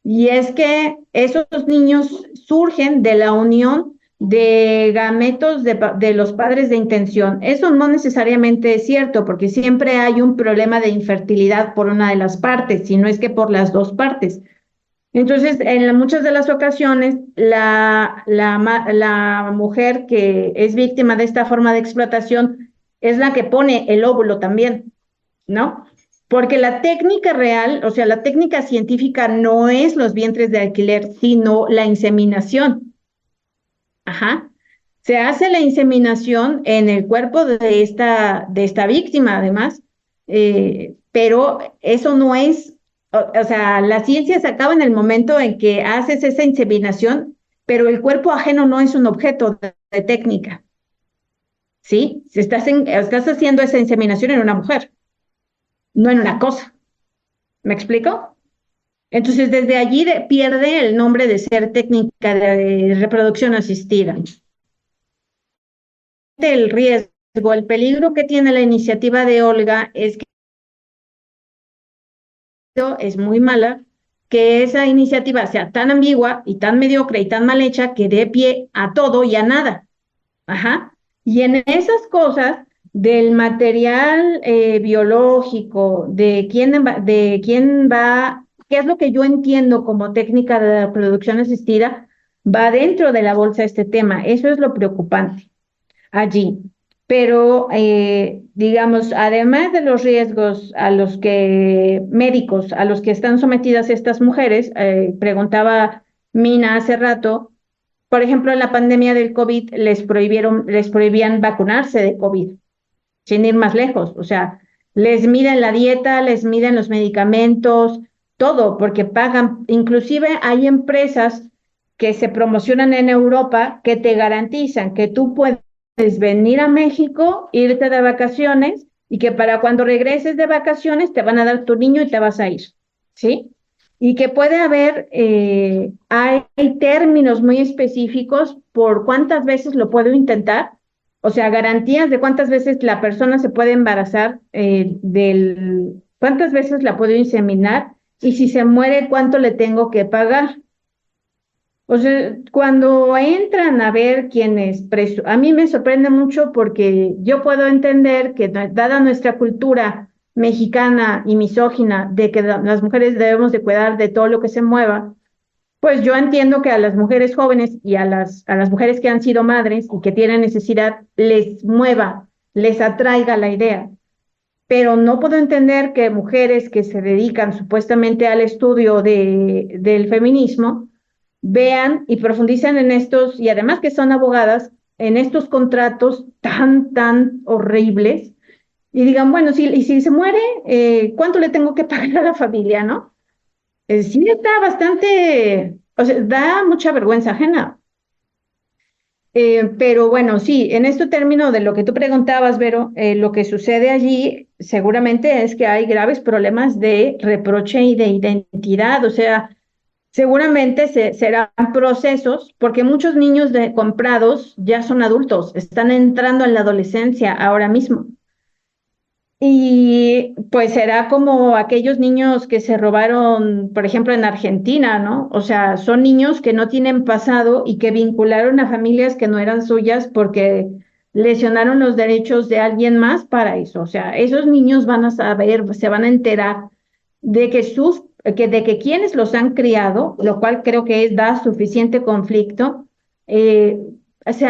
Y es que esos niños surgen de la unión de gametos de los padres de intención. Eso no necesariamente es cierto, porque siempre hay un problema de infertilidad por una de las partes, si no es que por las dos partes. Entonces, en muchas de las ocasiones, la mujer que es víctima de esta forma de explotación es la que pone el óvulo también, ¿no? Porque la técnica real, o sea, la técnica científica no es los vientres de alquiler, sino la inseminación. Ajá. Se hace la inseminación en el cuerpo de esta víctima, además, pero eso no es, o sea, la ciencia se acaba en el momento en que haces esa inseminación, pero el cuerpo ajeno no es un objeto de técnica, ¿sí? Si estás haciendo esa inseminación en una mujer, no en una cosa. ¿Me explico? Entonces, desde allí pierde el nombre de ser técnica de reproducción asistida. El riesgo, el peligro que tiene la iniciativa de Olga es que es muy mala, que esa iniciativa sea tan ambigua y tan mediocre y tan mal hecha que dé pie a todo y a nada. Ajá. Y en esas cosas del material biológico, de quién va, qué es lo que yo entiendo como técnica de reproducción asistida, va dentro de la bolsa este tema. Eso es lo preocupante allí. Pero, digamos, además de los riesgos médicos a los que están sometidas estas mujeres, preguntaba Mina hace rato, por ejemplo, en la pandemia del COVID les prohibían vacunarse de COVID, sin ir más lejos. O sea, les miden la dieta, les miden los medicamentos, todo, porque pagan. Inclusive hay empresas que se promocionan en Europa que te garantizan que tú puedes venir a México, irte de vacaciones y que para cuando regreses de vacaciones te van a dar tu niño y te vas a ir, ¿sí? Y que puede haber, hay términos muy específicos por cuántas veces lo puedo intentar, o sea, garantías de cuántas veces la persona se puede embarazar, cuántas veces la puedo inseminar y si se muere, cuánto le tengo que pagar. O sea, cuando entran a ver a mí me sorprende mucho porque yo puedo entender que dada nuestra cultura mexicana y misógina de que las mujeres debemos de cuidar de todo lo que se mueva, pues yo entiendo que a las mujeres jóvenes y a las mujeres que han sido madres y que tienen necesidad les mueva, les atraiga la idea. Pero no puedo entender que mujeres que se dedican supuestamente al estudio del feminismo vean y profundicen en estos, y además que son abogadas, en estos contratos tan horribles, y digan, bueno, si se muere, ¿cuánto le tengo que pagar a la familia, no? Sí está bastante, o sea, da mucha vergüenza ajena. Pero bueno, sí, en este término de lo que tú preguntabas, Vero, lo que sucede allí seguramente es que hay graves problemas de reproche y de identidad, o sea, seguramente serán procesos, porque muchos niños comprados ya son adultos, están entrando en la adolescencia ahora mismo. Y pues será como aquellos niños que se robaron, por ejemplo, en Argentina, ¿no? O sea, son niños que no tienen pasado y que vincularon a familias que no eran suyas porque lesionaron los derechos de alguien más para eso. O sea, esos niños van a saber, se van a enterar de que quienes los han criado, lo cual creo que da suficiente conflicto, se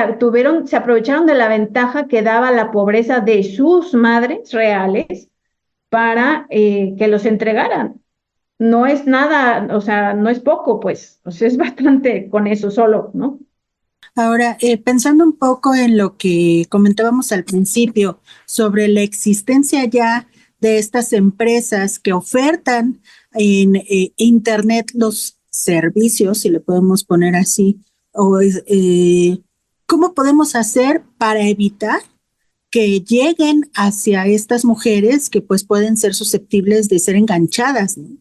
aprovecharon de la ventaja que daba la pobreza de sus madres reales para que los entregaran. No es nada, o sea, no es poco, pues, o sea, es bastante con eso solo, ¿no? Ahora, pensando un poco en lo que comentábamos al principio sobre la existencia ya de estas empresas que ofertan en Internet los servicios, si le podemos poner así, ¿cómo podemos hacer para evitar que lleguen hacia estas mujeres que pues pueden ser susceptibles de ser enganchadas, ¿no?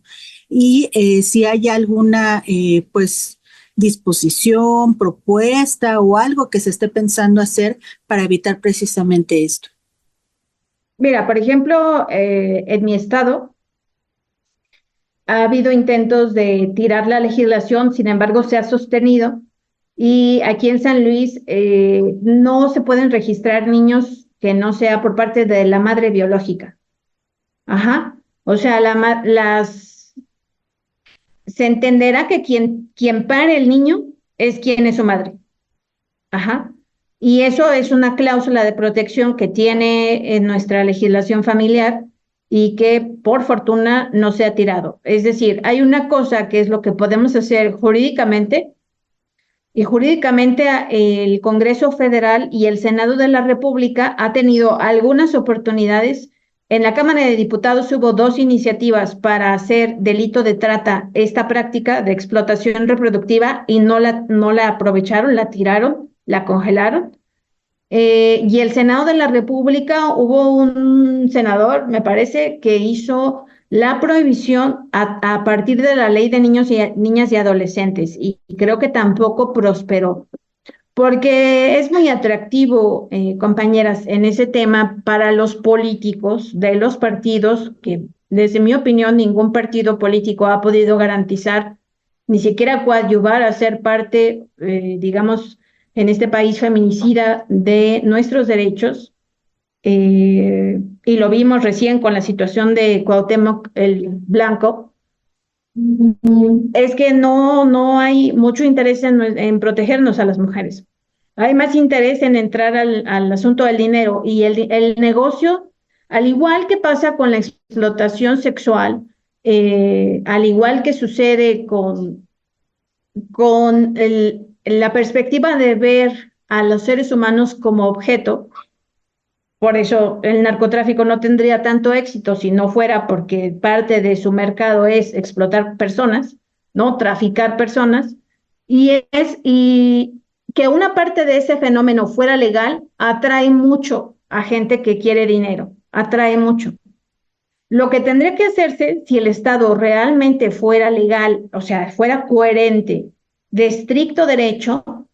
Y si hay alguna pues disposición, propuesta o algo que se esté pensando hacer para evitar precisamente esto. Mira, por ejemplo, en mi estado ha habido intentos de tirar la legislación, sin embargo se ha sostenido, y aquí en San Luis no se pueden registrar niños que no sea por parte de la madre biológica. Ajá, o sea, se entenderá que quien pare el niño es quien es su madre. Ajá. Y eso es una cláusula de protección que tiene en nuestra legislación familiar y que por fortuna no se ha tirado. Es decir, hay una cosa que es lo que podemos hacer jurídicamente, y jurídicamente el Congreso Federal y el Senado de la República ha tenido algunas oportunidades En la Cámara de Diputados hubo 2 iniciativas para hacer delito de trata esta práctica de explotación reproductiva y no la aprovecharon, la tiraron, la congelaron. Y el Senado de la República, hubo un senador, me parece, que hizo la prohibición a partir de la ley de niños y niñas y adolescentes, y creo que tampoco prosperó, porque es muy atractivo, compañeras, en ese tema para los políticos de los partidos, que desde mi opinión ningún partido político ha podido garantizar, ni siquiera coadyuvar a ser parte, digamos, en este país feminicida de nuestros derechos, y lo vimos recién con la situación de Cuauhtémoc el Blanco. Es que no hay mucho interés en protegernos a las mujeres. Hay más interés en entrar al asunto del dinero y el negocio, al igual que pasa con la explotación sexual, al igual que sucede con la perspectiva de ver a los seres humanos como objeto. Por eso el narcotráfico no tendría tanto éxito si no fuera porque parte de su mercado es explotar personas, ¿no? Traficar personas, y que una parte de ese fenómeno fuera legal atrae mucho a gente que quiere dinero, atrae mucho. Lo que tendría que hacerse si el Estado realmente fuera legal, o sea, fuera coherente, de estricto derecho,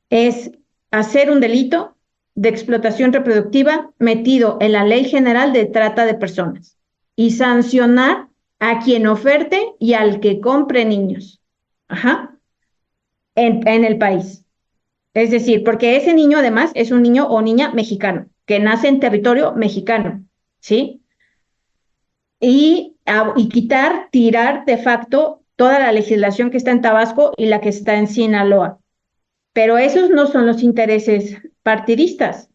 es hacer un delito de explotación reproductiva metido en la Ley General de Trata de Personas y sancionar a quien oferte y al que compre niños, en el país. Es decir, porque ese niño además es un niño o niña mexicano, que nace en territorio mexicano, ¿sí? Y tirar de facto toda la legislación que está en Tabasco y la que está en Sinaloa. Pero esos no son los intereses partidistas.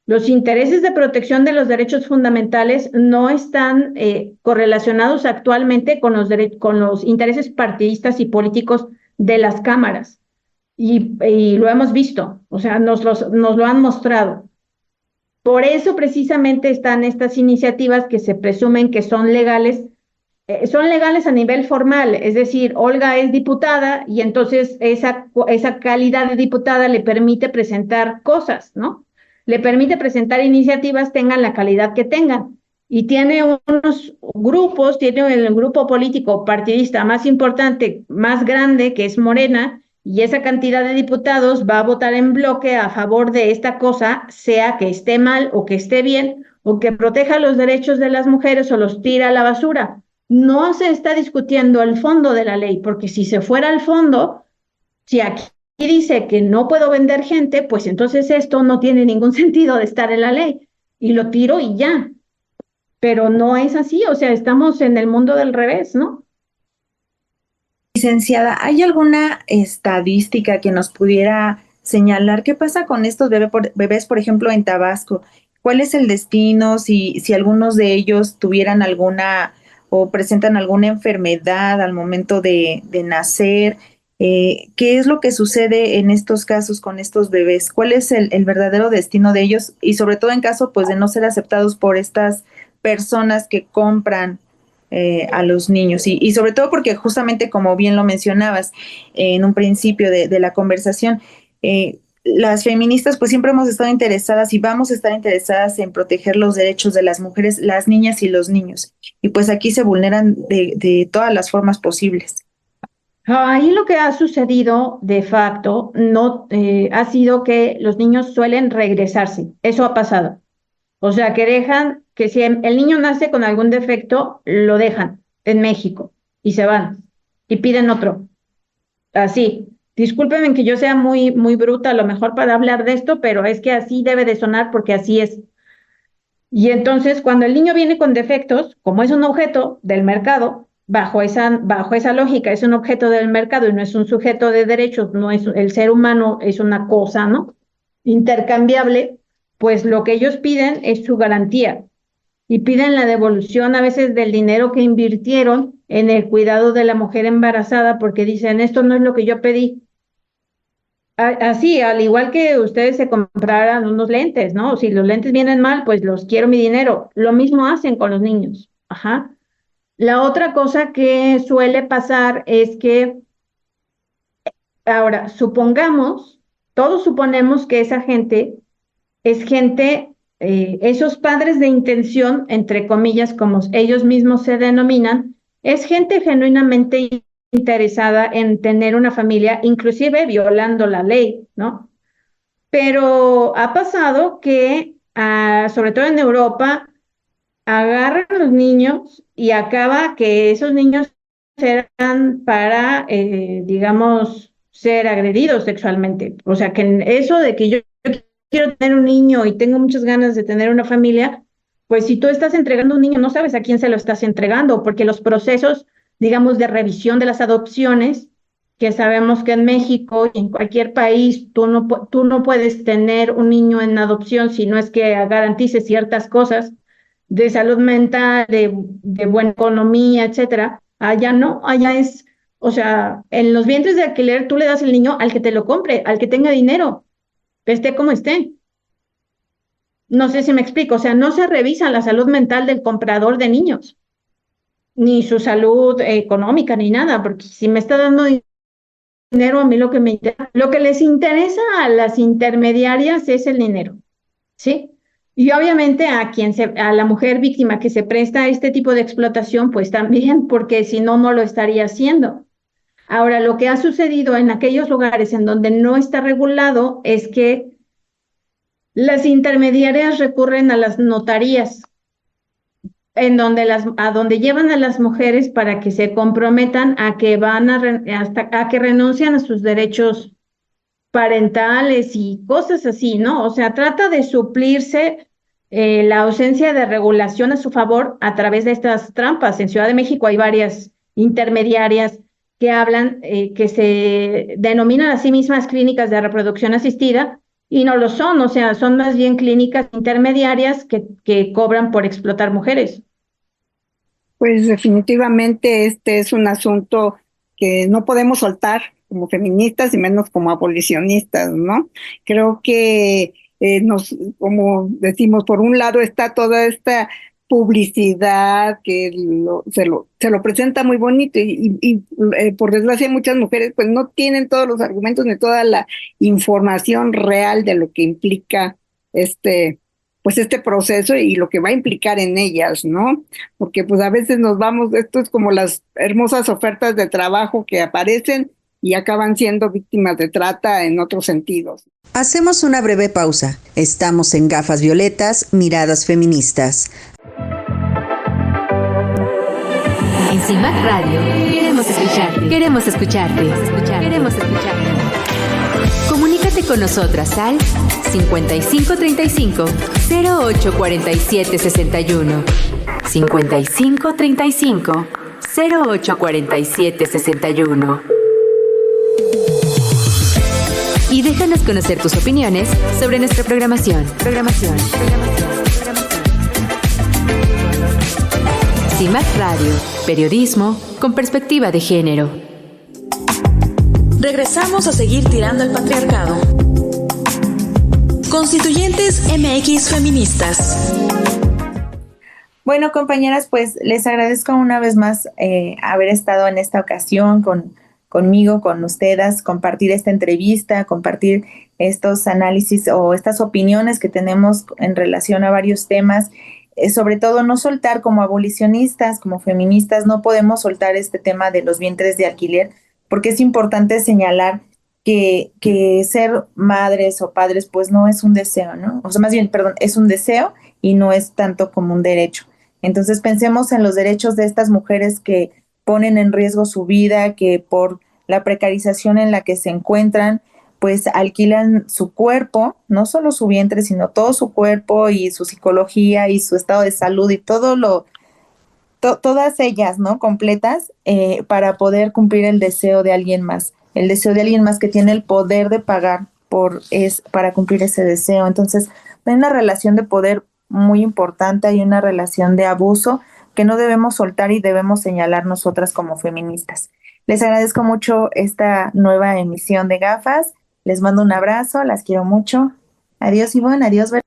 Los intereses de protección de los derechos fundamentales no están correlacionados actualmente con los intereses partidistas y políticos de las cámaras. Y lo hemos visto, o sea, nos lo han mostrado. Por eso precisamente están estas iniciativas que se presumen que son legales a nivel formal, es decir, Olga es diputada y entonces esa calidad de diputada le permite presentar cosas, ¿no? Le permite presentar iniciativas, tengan la calidad que tengan. Y tiene unos grupos, tiene el grupo político partidista más importante, más grande, que es Morena, y esa cantidad de diputados va a votar en bloque a favor de esta cosa, sea que esté mal o que esté bien, o que proteja los derechos de las mujeres o los tira a la basura. No se está discutiendo el fondo de la ley, porque si se fuera al fondo, si aquí dice que no puedo vender gente, pues entonces esto no tiene ningún sentido de estar en la ley, y lo tiro y ya. Pero no es así, o sea, estamos en el mundo del revés, ¿no? Licenciada, ¿hay alguna estadística que nos pudiera señalar qué pasa con estos bebés, por ejemplo, en Tabasco? ¿Cuál es el destino? Si algunos de ellos tuvieran alguna o presentan alguna enfermedad al momento de nacer. ¿Qué es lo que sucede en estos casos con estos bebés? ¿Cuál es el verdadero destino de ellos? Y sobre todo en caso pues de no ser aceptados por estas personas que compran a los niños y sobre todo porque justamente como bien lo mencionabas en un principio de la conversación, las feministas pues siempre hemos estado interesadas y vamos a estar interesadas en proteger los derechos de las mujeres, las niñas y los niños, y pues aquí se vulneran de todas las formas posibles. Ahí lo que ha sucedido de facto ha sido que los niños suelen regresarse, eso ha pasado. O sea, que dejan, que si el niño nace con algún defecto, lo dejan en México y se van y piden otro. Así. Discúlpenme que yo sea muy, muy bruta a lo mejor para hablar de esto, pero es que así debe de sonar porque así es. Y entonces, cuando el niño viene con defectos, como es un objeto del mercado, bajo esa lógica, es un objeto del mercado y no es un sujeto de derechos, no es el ser humano, es una cosa, ¿no? Intercambiable. Pues lo que ellos piden es su garantía y piden la devolución a veces del dinero que invirtieron en el cuidado de la mujer embarazada porque dicen, esto no es lo que yo pedí. Así, al igual que ustedes se compraran unos lentes, ¿no? Si los lentes vienen mal, pues los quiero mi dinero. Lo mismo hacen con los niños. Ajá. La otra cosa que suele pasar es que, ahora, todos suponemos que esa gente es gente, esos padres de intención, entre comillas, como ellos mismos se denominan, es gente genuinamente interesada en tener una familia, inclusive violando la ley, ¿no? Pero ha pasado que, sobre todo en Europa, agarran a los niños y acaba que esos niños eran para, digamos, ser agredidos sexualmente. O sea, que eso de que yo quiero tener un niño y tengo muchas ganas de tener una familia, pues si tú estás entregando un niño, no sabes a quién se lo estás entregando, porque los procesos, digamos, de revisión de las adopciones, que sabemos que en México y en cualquier país tú no puedes tener un niño en adopción si no es que garantice ciertas cosas de salud mental, de buena economía, etcétera. Allá no, allá es, o sea, en los vientres de alquiler tú le das el niño al que te lo compre, al que tenga dinero, esté como esté. No sé si me explico, o sea, no se revisa la salud mental del comprador de niños, ni su salud económica, ni nada, porque si me está dando dinero, a mí lo que les interesa a las intermediarias es el dinero, ¿sí? Y obviamente a la mujer víctima que se presta a este tipo de explotación, pues también, porque si no, no lo estaría haciendo. Ahora, lo que ha sucedido en aquellos lugares en donde no está regulado es que las intermediarias recurren a las notarías, en donde a donde llevan a las mujeres para que se comprometan a que hasta a que renuncian a sus derechos parentales y cosas así, ¿no? O sea, trata de suplirse la ausencia de regulación a su favor a través de estas trampas. En Ciudad de México hay varias intermediarias que hablan, que se denominan a sí mismas clínicas de reproducción asistida y no lo son, o sea, son más bien clínicas intermediarias que cobran por explotar mujeres. Pues definitivamente este es un asunto que no podemos soltar como feministas y menos como abolicionistas, ¿no? Creo que como decimos, por un lado está toda esta publicidad que se lo presenta muy bonito y por desgracia muchas mujeres pues no tienen todos los argumentos ni toda la información real de lo que implica pues este proceso y lo que va a implicar en ellas, ¿no? Porque pues a veces esto es como las hermosas ofertas de trabajo que aparecen y acaban siendo víctimas de trata en otros sentidos. Hacemos una breve pausa. Estamos en Gafas Violetas, Miradas Feministas. En CIMAC Radio queremos escucharte. Queremos escucharte. Queremos escucharte. Comunícate con nosotras al 5535 0847 61. 5535 0847 61. Y déjanos conocer tus opiniones sobre nuestra programación. CIMAC Radio, periodismo con perspectiva de género. Regresamos a seguir tirando al patriarcado. Constituyentes MX Feministas. Bueno, compañeras, pues les agradezco una vez más haber estado en esta ocasión conmigo, con ustedes, compartir esta entrevista, compartir estos análisis o estas opiniones que tenemos en relación a varios temas. Sobre todo no soltar como abolicionistas, como feministas, no podemos soltar este tema de los vientres de alquiler, porque es importante señalar que ser madres o padres pues no es un deseo, ¿no? O sea, más bien, perdón, es un deseo y no es tanto como un derecho. Entonces pensemos en los derechos de estas mujeres que ponen en riesgo su vida, que por la precarización en la que se encuentran, pues alquilan su cuerpo, no solo su vientre, sino todo su cuerpo y su psicología y su estado de salud y todas ellas, ¿no? Completas, para poder cumplir el deseo de alguien más que tiene el poder de pagar para cumplir ese deseo. Entonces, hay una relación de poder muy importante, hay una relación de abuso que no debemos soltar y debemos señalar nosotras como feministas. Les agradezco mucho esta nueva emisión de Gafas. Les mando un abrazo, las quiero mucho. Adiós, Ivonne, adiós, Vero.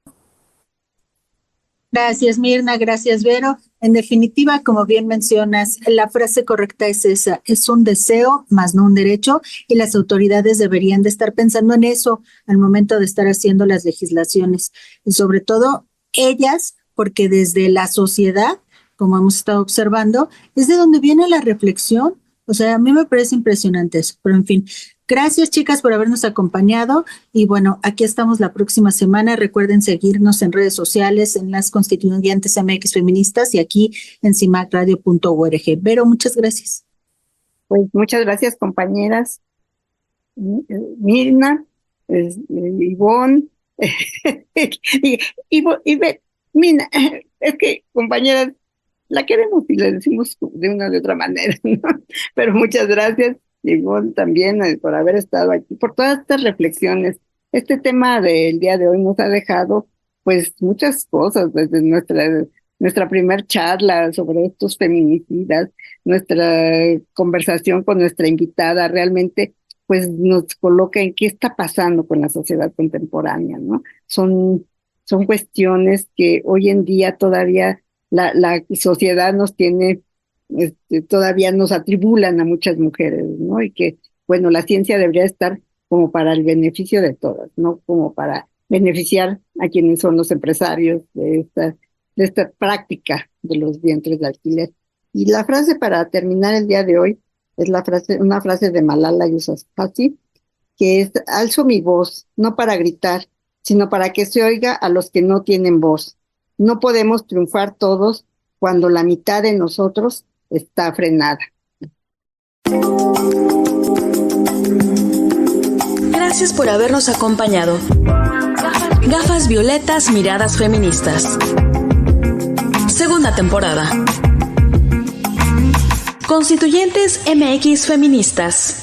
Gracias, Mirna, gracias, Vero. En definitiva, como bien mencionas, la frase correcta es esa, es un deseo, más no un derecho, y las autoridades deberían de estar pensando en eso al momento de estar haciendo las legislaciones, y sobre todo ellas, porque desde la sociedad, como hemos estado observando, es de donde viene la reflexión. O sea, a mí me parece impresionante eso, pero en fin. Gracias, chicas, por habernos acompañado. Y bueno, aquí estamos la próxima semana. Recuerden seguirnos en redes sociales, en las Constituyentes MX Feministas y aquí en cimacradio.org. Vero, muchas gracias. Pues muchas gracias, compañeras. Mirna, Ivonne, Mirna, es que, compañeras, la queremos y le decimos de una de otra manera, ¿no? Pero muchas gracias. Ivonne también por haber estado aquí, por todas estas reflexiones. Este tema del día de hoy nos ha dejado pues muchas cosas desde nuestra primer charla sobre estos feminicidas, nuestra conversación con nuestra invitada realmente pues nos coloca en qué está pasando con la sociedad contemporánea, ¿no? Son cuestiones que hoy en día todavía la sociedad nos tiene todavía nos atribulan a muchas mujeres, ¿no? Y que, bueno, la ciencia debería estar como para el beneficio de todas, no como para beneficiar a quienes son los empresarios de esta práctica de los vientres de alquiler. Y la frase para terminar el día de hoy es una frase de Malala Yousafzai, que es: alzo mi voz, no para gritar, sino para que se oiga a los que no tienen voz. No podemos triunfar todos cuando la mitad de nosotros está frenada. Gracias por habernos acompañado. Gafas violetas, miradas feministas. Segunda temporada. Constituyentes MX Feministas.